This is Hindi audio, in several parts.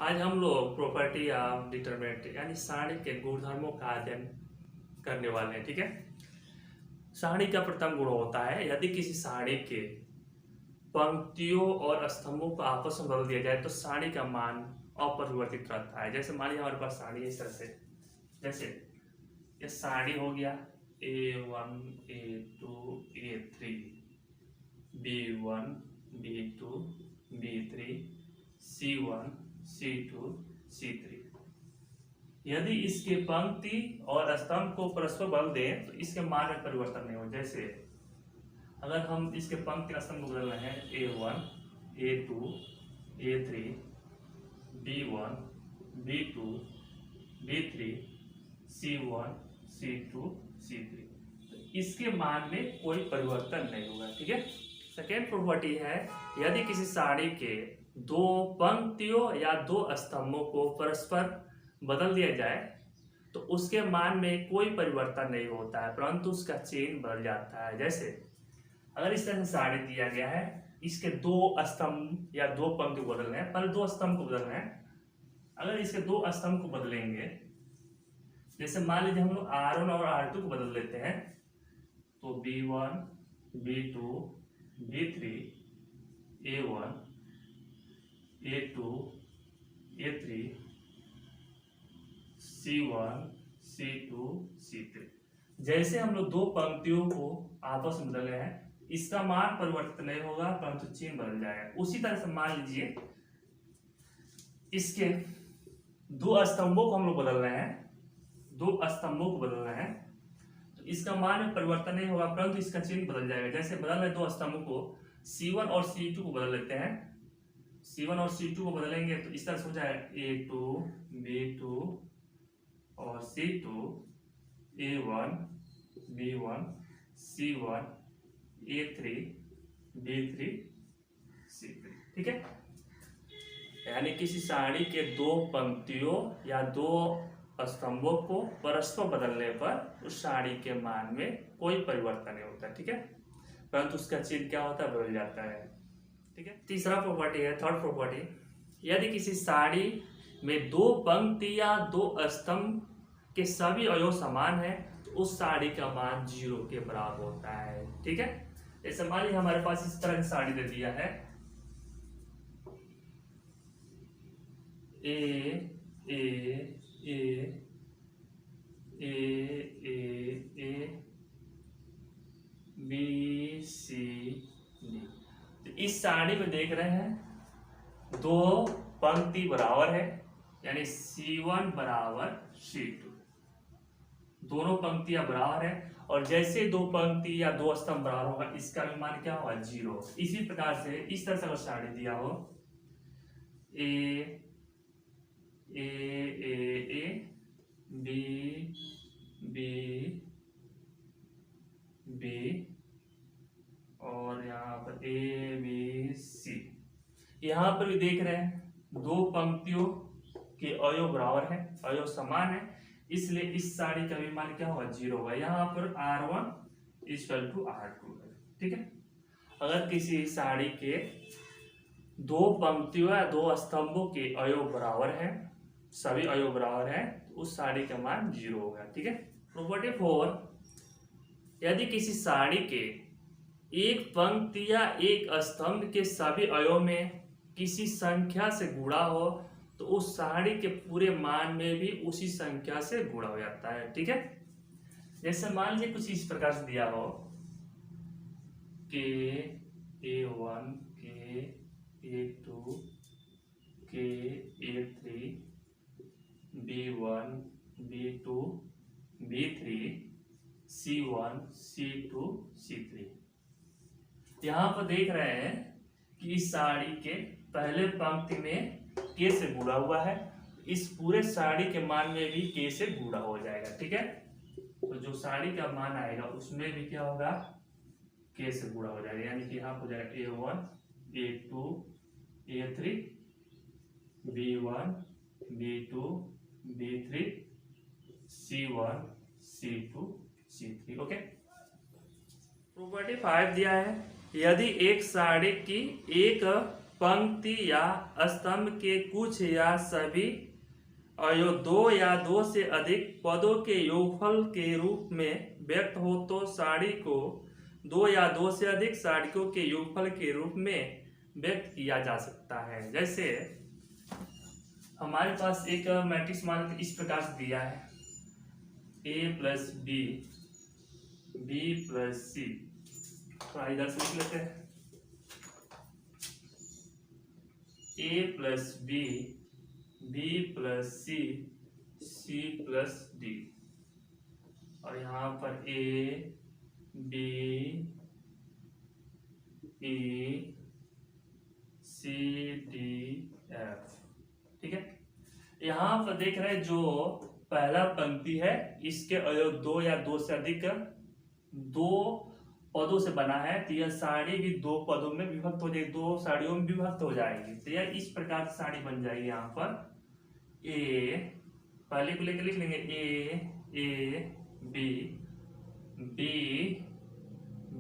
आज हम लोग प्रॉपर्टी ऑफ डिटरमिनेंट यानी सारणी के गुणधर्मों का अध्ययन करने वाले हैं। ठीक है। सारणी का प्रथम गुण होता है यदि किसी सारणी के पंक्तियों और स्तंभों को आपस में बदल दिया जाए तो सारणी का मान अपरिवर्तित रहता है। जैसे मान लीजिए हमारे पास सारणी इस तरह से, जैसे ये सारणी हो गया A1 A2 A3 B1 B2 B3 C1 C2 C3। यदि इसके पंक्ति और स्तंभ को परस्पर बदल दें तो इसके मान में परिवर्तन नहीं हो। जैसे अगर हम इसके पंक्ति स्तंभ को बदल रहे हैं A1 A2 A3 B1 B2 B3 C1 C2 C3, तो इसके मान में कोई परिवर्तन नहीं होगा। ठीक है। सेकेंड प्रॉपर्टी है यदि किसी सारणी के दो पंक्तियों या दो स्तंभों को परस्पर बदल दिया जाए तो उसके मान में कोई परिवर्तन नहीं होता है परंतु उसका चिन्ह बदल जाता है। जैसे अगर इस तरह से सारणी दिया गया है, इसके दो स्तंभ या दो पंक्ति को बदलना है, पहले दो स्तंभ को बदलना है। अगर इसके दो स्तंभ को बदलेंगे, जैसे मान लीजिए हम लोग R1 और R2 को बदल लेते हैं तो B1 B2 B3 A1 A2 A3 C1 C2 C3। जैसे हम लोग दो पंक्तियों को आपस में बदले हैं, इसका मान परिवर्तित नहीं होगा परंतु चिन्ह बदल जाएगा। उसी तरह से मान लीजिए इसके दो स्तंभों को हम लोग बदल रहे हैं, दो स्तंभों को बदल रहे हैं तो इसका मान में परिवर्तन नहीं होगा परंतु इसका चिन्ह बदल जाएगा। जैसे बदल रहे दो स्तंभों को C1 और C2 को बदल लेते हैं, C1 और C2 को बदलेंगे तो इस तरह से हो जाएगा A2 B2 और C2 A1 B1 C1 A3 B3 C3। ठीक है। यानी किसी सारणी के दो पंक्तियों या दो स्तंभों को परस्पर बदलने पर उस सारणी के मान में कोई परिवर्तन नहीं होता। ठीक है। परंतु उसका चिन्ह क्या होता है, बदल जाता है। ठीक है। तीसरा प्रॉपर्टी है, थर्ड प्रॉपर्टी, यदि किसी सारणी में दो पंक्ति या दो स्तंभ के सभी अवयव समान है तो उस सारणी का मान 0 के बराबर होता है। ठीक है। जैसे मान लीजिए हमारे पास इस तरह की सारणी दे दिया है A A B C D। तो इस सारणी में देख रहे हैं दो पंक्ति बराबर है यानी C1 बराबर C2, दोनों पंक्तियां बराबर है और जैसे दो पंक्ति या दो स्तंभ बराबर होगा इसका भी मान क्या होगा, 0। इसी प्रकार से इस तरह से अगर सारणी दिया हो A B B B और यहाँ पर A B C, यहाँ पर भी देख रहे हैं दो पंक्तियों के अवयव बराबर है, अवयव समान है, इसलिए इस सारणी का भी मान क्या होगा, 0 होगा। यहाँ पर R1 इक्वल टू R2 है। ठीक है। अगर किसी सारणी के दो पंक्तियों या दो स्तंभों के अवयव बराबर है, सभी अवयव बराबर है, तो उस सारणी का मान 0 होगा। ठीक है। प्रॉपर्टी 4, यदि किसी सारणी के एक पंक्ति या एक स्तंभ के सभी अवयव में किसी संख्या से गुणा हो तो उस सारणी के पूरे मान में भी उसी संख्या से गुणा हो जाता है। ठीक है। जैसे मान लीजिए कुछ इस प्रकार से दिया हो के A1 के A2 के A3 B1 B2 B3 C1 C2 C3। यहाँ पर देख रहे हैं कि इस सारणी के पहले पंक्ति में K से गुणा हुआ है, इस पूरे सारणी के मान में भी K से गुणा हो जाएगा। ठीक है। तो जो सारणी का मान आएगा उसमें भी क्या होगा, K से गुणा हो जाएगा, यानी कि यहाँ हो जाएगा A1 A2 A3 B1 B2 B3 C1 C2 C3। Okay. Property 5 दिया है यदि एक सारणी की एक पंक्ति या स्तंभ के कुछ या सभी अवयव दो या दो से अधिक पदों के योगफल के रूप में व्यक्त हो तो सारणी को दो या दो से अधिक सारणियों के योगफल के रूप में व्यक्त किया जा सकता है। जैसे हमारे पास एक मैट्रिक्स मान इस प्रकार से दिया है a plus B B plus C. थोड़ा इधर से लिख लेते हैं a plus B B plus C C plus D, और यहाँ पर a B E C D F. ठीक है, यहाँ पर देख रहे हैं जो पहला पंक्ति है इसके अवयव दो या दो से अधिक दो पदों से बना है, तो यह सारणी भी दो पदों में विभक्त हो जाएगी, दो सारणियों में विभक्त हो जाएगी। तो यह इस प्रकार से सारणी बन जाएगी। यहाँ पर ए पहले को लेकर लिख लेंगे A B B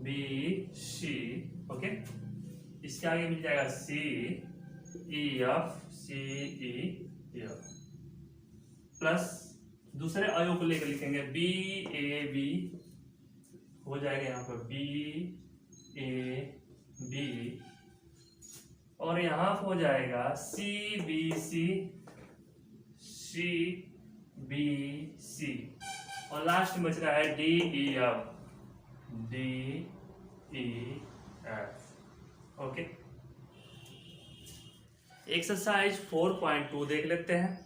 B C. Okay, इसके आगे मिल जाएगा C E F C E F plus दूसरे अवयव को लेकर लिखेंगे बी ए बी, हो जाएगा यहाँ पर बी ए बी, और यहाँ हो जाएगा C B C C B C, और लास्ट में बच रहा है D E F D E F. Okay, exercise 4.2 देख लेते हैं।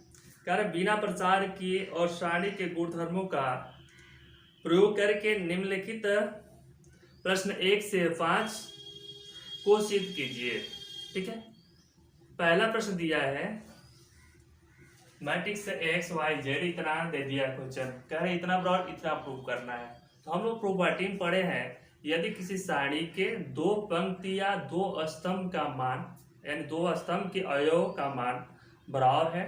कह रहे बिना प्रचार किए और सारणी के गुणधर्मों का प्रयोग करके निम्नलिखित प्रश्न 1 से 5 को सिद्ध कीजिए। ठीक है, पहला प्रश्न दिया है मैट्रिक्स एक्स वाई जेड इतना दे दिया क्वेश्चन, कह रहे इतना ब्रॉड इतना प्रूव करना है। तो हम लोग प्रॉपर्टी में पढ़े हैं यदि किसी सारणी के दो पंक्ति या दो स्तंभ का मान यानी दो स्तंभ के अवयव का मान बराबर है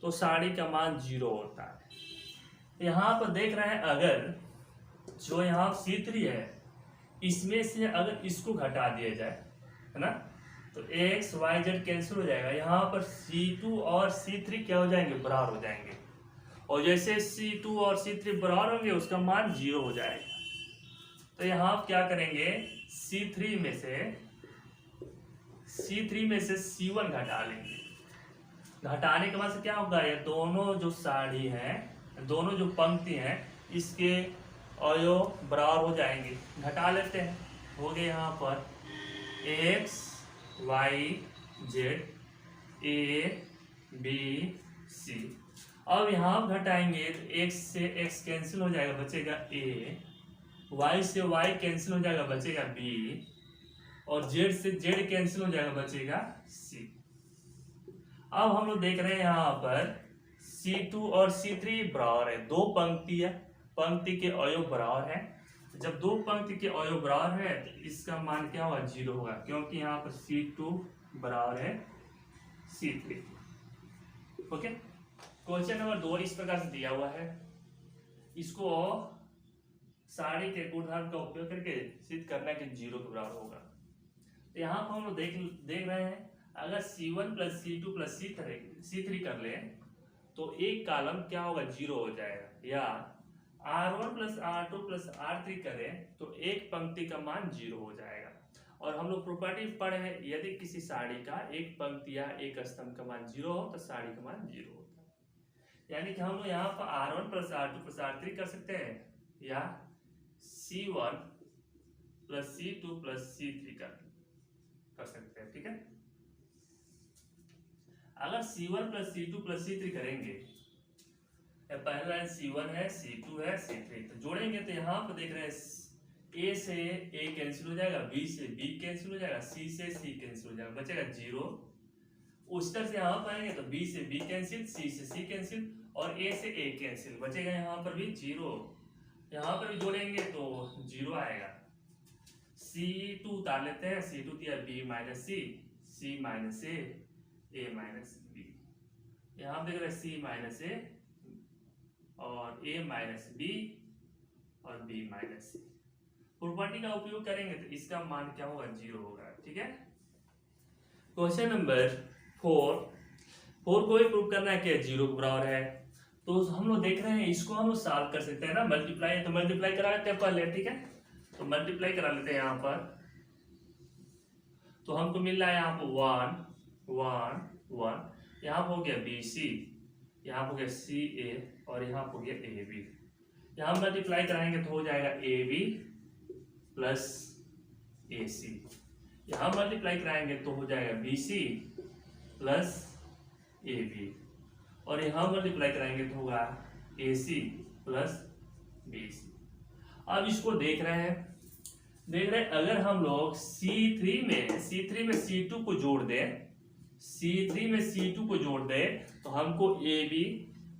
तो सारणी का मान 0 होता है। यहाँ पर देख रहे हैं अगर जो यहाँ C3 है इसमें से अगर इसको घटा दिया जाए है ना, तो x y z कैंसिल हो जाएगा। यहाँ पर C2 और C3 क्या हो जाएंगे, बराबर हो जाएंगे, और जैसे C2 और C3 बराबर होंगे उसका मान 0 हो जाएगा। तो यहाँ आप क्या करेंगे C3 में से C1 घटा लेंगे। घटाने के बाद से क्या होगा, ये दोनों जो सारणी है दोनों जो पंक्ति हैं इसके अवयव बराबर हो जाएंगे। घटा लेते हैं, हो गए यहाँ पर x y z a b c। अब यहाँ घटाएंगे तो x से x कैंसिल हो जाएगा, बचेगा a, y से y कैंसिल हो जाएगा, बचेगा b, और z से z कैंसिल हो जाएगा, बचेगा c। अब हम लोग देख रहे हैं यहाँ पर C2 और C3 बराबर है, दो पंक्ति है, पंक्ति के अवयव बराबर है। जब दो पंक्ति के अवयव बराबर है तो इसका मान क्या होगा, 0 होगा, क्योंकि यहाँ पर C2 बराबर है C3। ओके, क्वेश्चन नंबर 2 इस प्रकार से दिया हुआ है, इसको सारणी के गुणधर्म का उपयोग करके सिद्ध करना कि 0 के बराबर होगा। तो यहाँ पर हम लोग देख रहे हैं अगर C1 plus C2 plus C3 कर ले तो एक कॉलम क्या होगा, 0 हो जाएगा, या R1 plus R2 plus R3 करें तो एक पंक्ति का मान 0 हो जाएगा। और हम लोग प्रॉपर्टी पढ़े हैं यदि किसी सारणी का एक पंक्ति या एक स्तंभ का मान 0 हो तो सारणी का मान 0 होता है। यानी कि हम लोग यहाँ पर R1 plus R2 plus R3 कर सकते हैं, या C1 plus C2 plus C3 कर सकते हैं। ठीक है, अगर C1 plus C2 plus C3 करेंगे, पहला लाइन C1 है, C2 है, C3, तो जोड़ेंगे तो यहाँ पर देख रहे हैं A से A कैंसिल हो जाएगा, B से B कैंसिल हो जाएगा, C से C कैंसिल हो जाएगा, बचेगा 0। उस तरह से यहाँ पर आएंगे तो B से B कैंसिल, C से C कैंसिल, और A से A कैंसिल, बचेगा यहाँ पर भी 0। यहाँ पर भी जोड़ेंगे तो 0 आएगा। C2 उतार लेते हैं, C2 दिया B minus C, C minus A minus B, यहाँ देख रहे हैं C माइनस A और A माइनस B और B माइनस C। प्रॉपर्टी का उपयोग करेंगे तो इसका मान क्या होगा, 0 होगा। ठीक है, क्वेश्चन नंबर 4 को ही प्रूव करना है कि 0 के बराबर है। तो हम लोग देख रहे हैं इसको हम लोग सॉल्व कर सकते हैं ना, मल्टीप्लाई। तो मल्टीप्लाई करा लेते हैं पहले, ठीक है। तो मल्टीप्लाई करा लेते हैं यहाँ पर। तो हमको मिल रहा है यहाँ पर 1 1 1, यहाँ पर हो गया BC, यहाँ पर हो गया CA और यहाँ पर हो गया AB। यहाँ मल्टीप्लाई कराएंगे तो हो जाएगा AB प्लस AC। यहाँ मल्टीप्लाई कराएंगे तो हो जाएगा BC प्लस AB और यहाँ मल्टीप्लाई कराएंगे तो होगा AC प्लस BC। अब इसको देख रहे हैं अगर हम लोग C3 में C2 को जोड़ दें, C3 में C2 को जोड़ दें तो हमको AB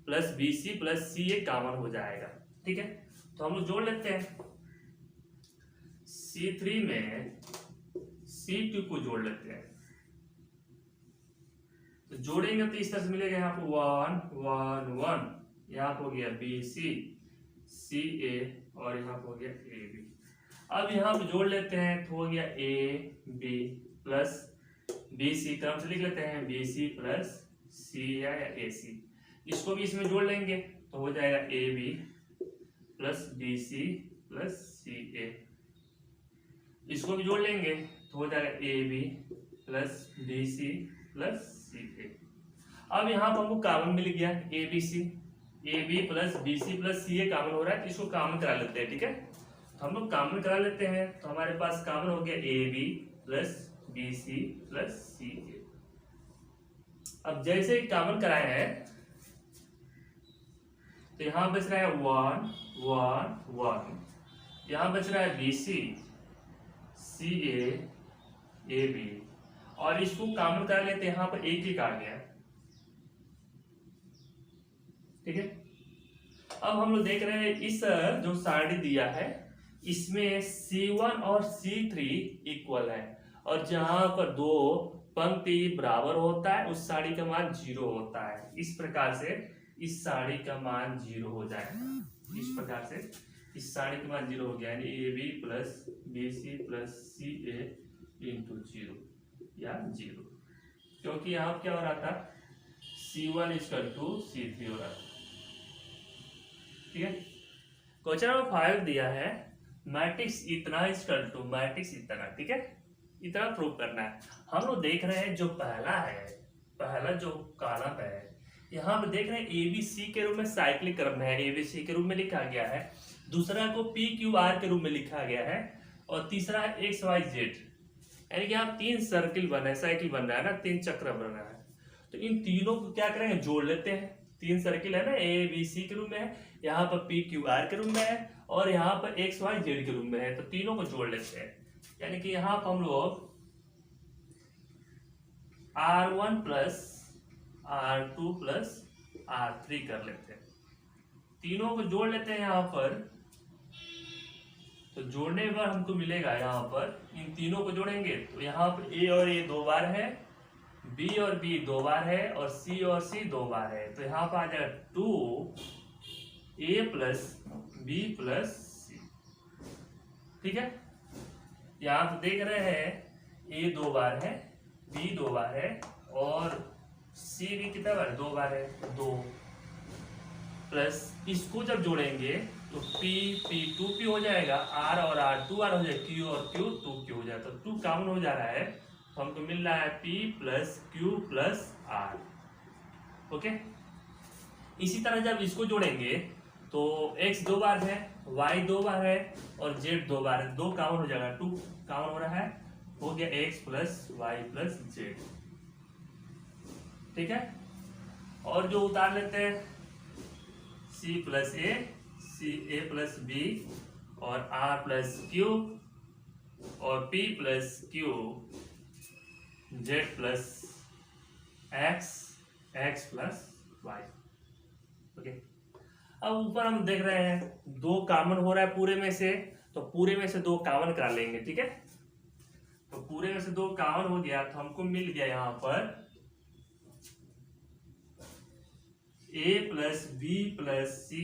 plus BC plus CA common हो जाएगा, ठीक है। तो हम लोग जोड़ लेते हैं, C3 में C2 को जोड़ लेते हैं। तो जोड़ेंगे तो इस तरह से मिलेगा, यहाँ पर 1 1 1, यहाँ पर हो गया BC CA और यहाँ पर हो गया AB। अब यहाँ पर जोड़ लेते हैं तो हो गया AB प्लस BC, क्रम से लिख लेते हैं BC प्लस C या AC। इसको भी इसमें जोड़ लेंगे तो हो जाएगा AB plus BC plus CA। इसको भी जोड़ लेंगे तो हो जाएगा AB plus BC plus CA। अब यहाँ पर हमको कॉमन मिल गया AB plus BC plus CA common हो रहा है, तो इसको कॉमन करा लेते हैं, ठीक है। तो हम लोग कॉमन करा लेते हैं तो हमारे पास कॉमन हो गया AB plus BC plus CA। अब जैसे ही कॉमन कराए हैं तो यहाँ बच रहा है 1 1 1, यहाँ बच रहा है BC CA AB और इसको कॉमन करा लेते हैं, यहाँ पर एक आ गया, ठीक है। अब हम लोग देख रहे हैं इस जो सारणी दिया है इसमें C1 और C3 इक्वल है और जहां पर दो पंक्ति बराबर होता है उस सारणी का मान 0 होता है। इस प्रकार से इस सारणी का मान 0 हो जाएगा। इस प्रकार से इस सारणी का मान 0 हो गया, यानी AB plus BC plus CA into 0 या 0, क्योंकि यहाँ क्या हो रहा था C1 इक्वल टू C3 हो रहा था, ठीक है। क्वेश्चन नंबर 5 दिया है मैट्रिक्स इतना इक्वल टू मैट्रिक्स इतना, ठीक है। इतना प्रूव करना है। हम लोग देख रहे हैं जो पहला जो कॉलम है यहाँ पे देख रहे हैं ABC के रूप में साइक्लिक क्रम है, ABC के रूप में लिखा गया है। दूसरा को PQR के रूप में लिखा गया है और तीसरा है XYZ, यानी कि यहाँ 3 सर्किल बन रहा है, साइकिल बन रहा है ना, 3 चक्र बन रहा है। तो इन तीनों को क्या करेंगे, जोड़ लेते हैं। 3 सर्किल है ना, ABC के रूप में है, यहाँ पर PQR के रूप में है और यहाँ पर XYZ के रूप में है, तो तीनों को जोड़ लेते हैं। यानी कि यहाँ पर हम लोग R1 plus R2 plus R3 कर लेते हैं, तीनों को जोड़ लेते हैं यहाँ पर। तो जोड़ने पर हमको मिलेगा, यहाँ पर इन तीनों को जोड़ेंगे तो यहाँ पर A और A 2 बार है, B और B 2 बार है और C और C 2 बार है, तो यहाँ पर आ जाएगा 2A plus B plus C, ठीक है। यहाँ पे देख रहे हैं A 2 बार है, B 2 बार है और C भी कितना बार 2 बार है, 2 प्लस इसको जब जोड़ेंगे तो P 2P हो जाएगा, R और R 2 R हो जाएगा, Q और Q 2Q हो जाएगा, तो 2 कॉमन हो जा रहा है, तो हमको मिल रहा है P plus Q plus R, okay. इसी तरह जब इसको जोड़ेंगे तो X 2 बार है, Y 2 बार है और Z 2 बार है, 2 कॉमन हो जाएगा, 2 कॉमन हो रहा है, हो गया X plus Y plus Z, ठीक है। और जो उतार लेते हैं C plus A, A plus B और R प्लस Q और P plus Q, Z plus X plus Y, okay. अब ऊपर हम देख रहे हैं 2 कॉमन हो रहा है पूरे में से, तो पूरे में से 2 कॉमन करा लेंगे, ठीक है। तो पूरे में से 2 कॉमन हो गया तो हमको मिल गया यहाँ पर A plus B plus C,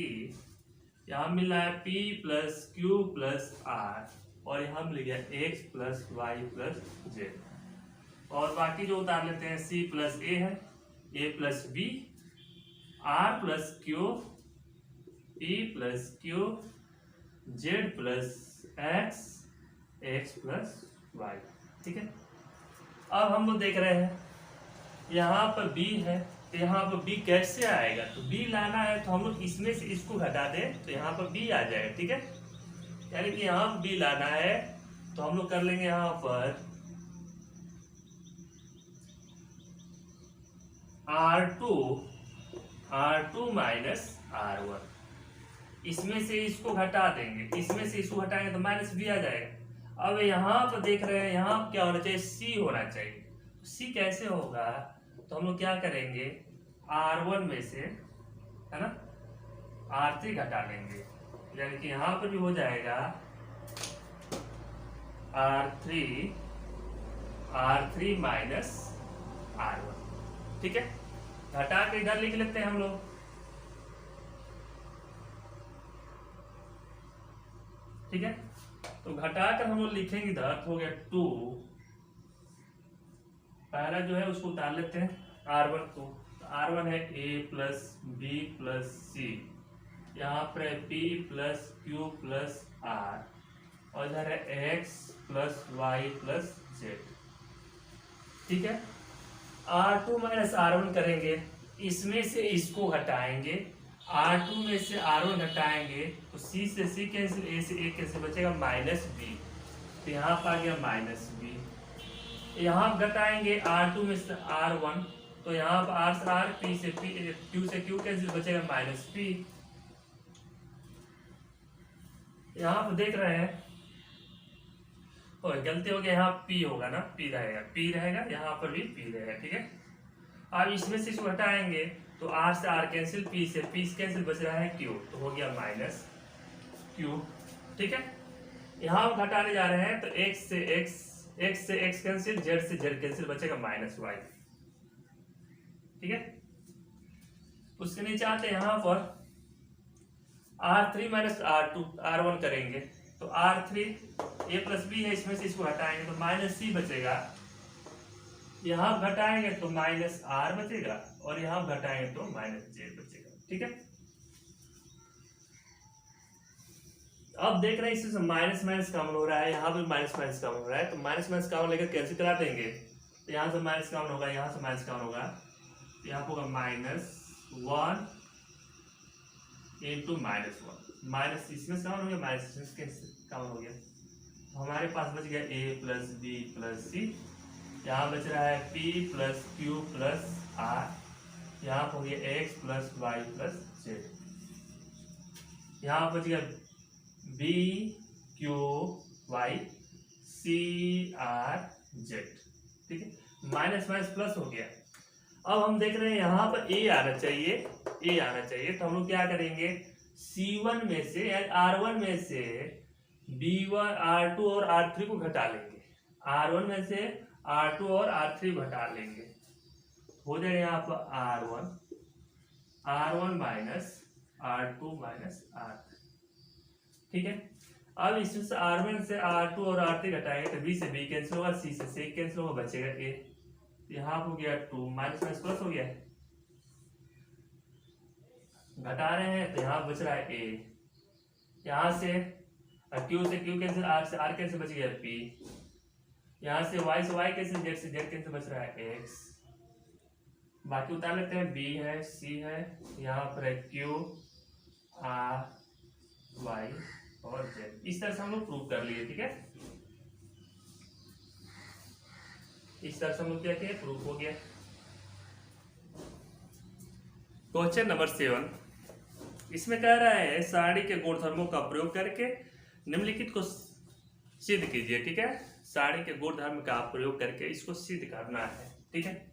यहाँ मिला है P plus Q plus R और यहाँ मिल गया X plus Y plus Z, और बाकी जो उतार लेते हैं सी प्लस ए है, A plus B, R plus Q, P plus Q, Z plus X, X plus Y. ठीक है, अब हम लोग देख रहे हैं यहाँ पर बी है, तो यहाँ पर बी कैसे आएगा, तो बी लाना है तो हम लोग इसमें से इसको घटा दें तो यहाँ पर बी आ जाएगा। ठीक है, यानी कि यहाँ पर बी लाना है तो हम लोग कर लेंगे यहाँ पर R2 माइनस R1, इसमें से इसको घटा देंगे, इसमें से इसको घटाएंगे तो माइनस बी आ जाएगा। अब यहाँ पर देख रहे हैं यहाँ क्या होना चाहिए, सी होना चाहिए। सी कैसे होगा, तो हम लोग क्या करेंगे R1 में से, है ना, R3 घटा लेंगे, यानी कि यहाँ पर भी हो जाएगा R3 माइनस R1। ठीक है, घटा के इधर लिख लेते हैं हम लोग। ठीक है, तो घटाकर हम लोग लिखेंगे इधर, तो हो गया 2, पहला जो है उसको उतार लेते हैं R1 को, R1 है a plus b plus c, यहाँ पर है p plus q plus r, और इधर है x plus y plus z. ठीक है, R2 माइनस R1 करेंगे, इसमें से इसको घटाएंगे, R2 में से R1 घटाएंगे तो C से C कैंसिल, A से A कैंसिल, बचेगा माइनस बी, तो यहाँ पर आ गया माइनस बी। यहाँ घटाएंगे R2 में से R1, तो यहाँ पर R से R, P से P, Q से Q कैंसिल, बचेगा माइनस P। यहाँ पर देख रहे हैं गलती हो गया, यहाँ P होगा ना, P रहेगा, यहाँ पर भी P रहेगा। ठीक है, अब इसमें से इसको हटाएंगे तो R से R कैंसिल, P से P कैंसिल, बच रहा है Q, तो हो गया माइनस Q। ठीक है, यहाँ हम घटाने जा रहे हैं तो x से x कैंसिल, z से z कैंसिल, बचेगा माइनस y। ठीक है, उसके नीचे आते हैं यहाँ पर R3 माइनस R1 करेंगे, तो R3 a प्लस बी है, इसमें से इसको हटाएंगे तो माइनस c बचेगा, यहाँ घटाएंगे तो माइनस r बचेगा, और यहाँ घटाएंगे तो माइनस j बचेगा। ठीक है, अब देख रहे हैं इससे माइनस माइनस कॉमन हो रहा है, यहाँ पे माइनस माइनस कॉमन हो रहा है, तो माइनस माइनस कॉमन लेकर कैंसिल करा देंगे, तो यहाँ से माइनस कॉमन होगा, यहाँ से माइनस कॉमन होगा, तो यहाँ होगा -1 इंटू -1, माइनस इसमें से कॉमन हो गया, माइनस इसमें कॉमन हो गया, हमारे पास बच गया a plus b plus c, यहाँ बच रहा है p plus q plus r, यहाँ हो गया x plus y plus z, यहाँ बच गया b q y c r z. ठीक है, माइनस माइनस प्लस हो गया। अब हम देख रहे हैं यहाँ पर a आना चाहिए, तो हम लोग क्या करेंगे, C1 में से R1 में से B1 R2 और R3 को घटा लेंगे, R1 में से R2 और R3 घटा लेंगे, हो जाएगा यहाँ पर R1 minus R2 minus R3। ठीक है, अब इसमें से R1 से R2 और R3 घटाएंगे तो B से B कैंसिल होगा, C से C कैंसिल होगा, बचेगा A, यहाँ हो गया 2, माइनस माइनस प्लस हो गया, घटा रहे हैं तो यहाँ बच रहा है A, यहाँ से Q से Q कैंसिल, R से R कैंसिल, बच गया P, यहाँ से Y से Y कैंसिल, Z से Z कैंसिल, बच रहा है X, बाकी उतार लेते हैं, B है, C है, यहाँ पर है Q R Y और Z। इस तरह से हम लोग प्रूव कर लिए। ठीक है, इस तरह से हम लोग क्या किया, प्रूफ हो गया। क्वेश्चन नंबर 7, इसमें कह रहा है सारणी के गुणधर्मों का प्रयोग करके निम्नलिखित को सिद्ध कीजिए। ठीक है, सारणी के गुणधर्म का प्रयोग करके इसको सिद्ध करना है। ठीक है,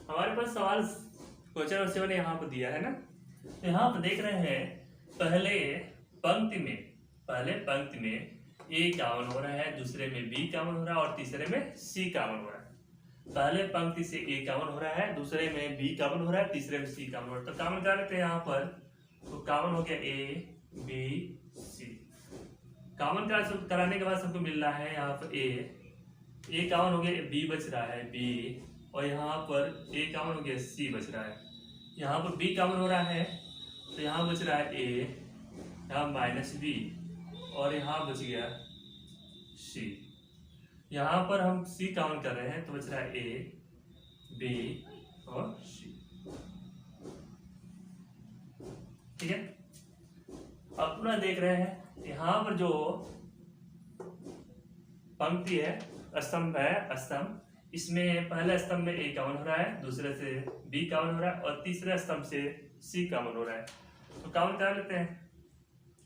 हमारे पास सवाल क्वेश्चन नंबर 7 यहाँ पर दिया है ना, यहाँ पर देख रहे हैं पहले पंक्ति में A कॉमन हो रहा है, दूसरे में B कॉमन हो रहा है और तीसरे में C कॉमन हो रहा है। पहले पंक्ति से A कॉमन हो रहा है, दूसरे में B कॉमन हो रहा है, तीसरे में C कॉमन हो रहा है, तो कॉमन करा लेते हैं यहाँ पर, तो कॉमन हो गया A B C। कॉमन कराने के बाद सबको मिल रहा है यहाँ पर A, ए कॉमन हो गया, बी बच रहा है बी, और यहाँ पर ए कॉमन हो गया, सी बच रहा है। यहाँ पर बी कॉमन हो रहा है तो यहाँ बच रहा है ए, यहाँ माइनस बी, और यहाँ बच गया सी। यहाँ पर हम सी कॉमन कर रहे हैं तो बच रहा है ए, बी और सी। ठीक है, अब पुनः देख रहे हैं यहाँ पर जो पंक्ति है, स्तंभ है, स्तंभ, इसमें पहले स्तंभ में ए कॉमन हो रहा है, दूसरे से बी कॉमन हो रहा है, और तीसरे स्तंभ से सी कॉमन हो रहा है। तो कॉमन कर लेते हैं,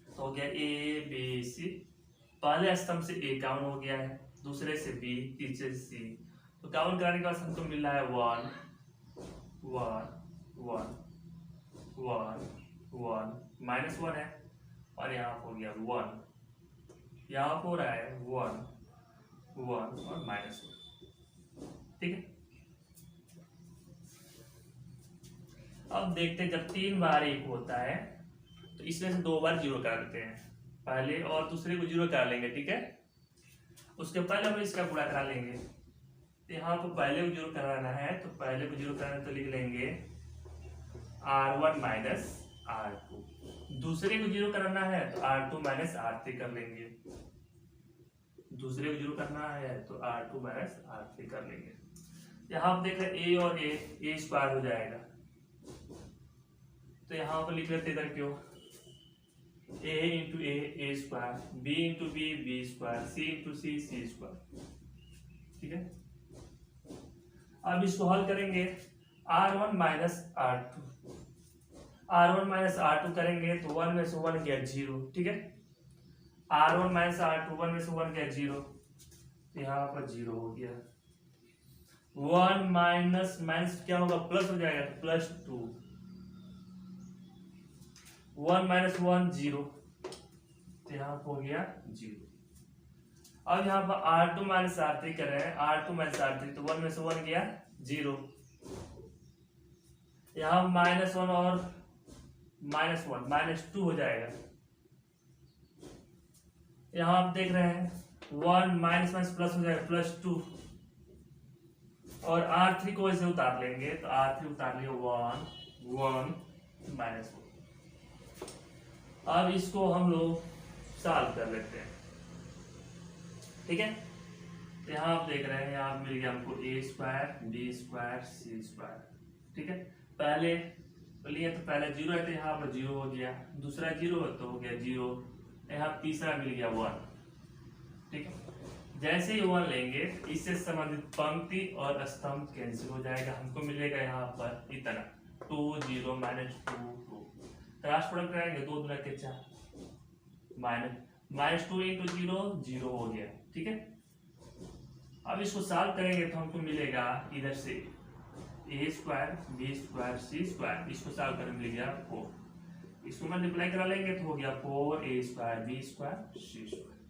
तो हो गया ए बी सी। पहले स्तंभ से ए कॉमन हो गया है, दूसरे से बी, तीसरे से सी। तो कॉमन कराने के बाद हमको मिल रहा है 1 1 1 1 1 -1 है, और यहाँ हो गया 1, यहाँ हो रहा है 1 1 और -1। ठीक है, अब देखते हैं जब 3 बार 1 होता है तो इसमें से 2 बार 0 करा देते हैं, पहले और दूसरे को 0 करा लेंगे। ठीक है, उसके पहले हम इसका गुणा करा लेंगे। तो यहाँ को पहले को 0 कराना है, तो पहले को 0 कराना तो लिख लेंगे R1 माइनस R2, दूसरे को 0 कराना है तो R2 माइनस R3 कर लेंगे, दूसरे को 0 करना है तो R2 माइनस R3 कर लेंगे। यहाँ आप देख रहे हैं ए और ए स्क्वायर हो जाएगा, तो यहाँ पर लिख लेते इधर क्यों, a into a square, b into b square, c into c square. ठीक है, अब इसको हल करेंगे, R1 minus R2, R1 minus R2 करेंगे तो 1 में से 1 गया 0। ठीक है, R1 माइनस R2, 1 में से 1 गया 0, तो यहाँ पर 0 हो गया। 1 माइनस माइनस क्या होगा, प्लस हो जाएगा, तो +2, 1 माइनस 1 0, तो यहाँ हो गया 0। अब यहाँ पर R2 माइनस R3 कर रहे हैं, R2 माइनस R3, तो 1 में से 1 गया 0, यहाँ -1 और -1 -2 हो जाएगा। यहाँ आप देख रहे हैं 1 माइनस माइनस प्लस हो जाएगा, +2, और R3 को ऐसे उतार लेंगे, तो R3 उतार लिया 1 1 -1। अब इसको हम लोग सॉल्व कर लेते हैं। ठीक है, तो यहाँ आप देख रहे हैं, यहाँ मिल गया हमको a square, b square, c square. ठीक है, पहले लिए तो पहले 0 है तो यहाँ पर 0 हो गया, दूसरा 0 है तो हो गया 0, यहाँ तीसरा मिल गया 1। ठीक है, जैसे ही 1 लेंगे इससे संबंधित पंक्ति और स्तंभ कैंसिल हो जाएगा, हमको मिलेगा यहाँ पर इतना 2 0 -2 2। क्रॉस प्रोडक्ट कराएंगे, 2 दूना के 4, -2 इंटू 0 0 हो गया। ठीक है, अब इसको सॉल्व करेंगे तो हमको मिलेगा इधर से a square, b square, c square, इसको सॉल्व करने मिल गया 4, इसको मल्टीप्लाई करा लेंगे तो हो गया 4a square, b square, c square.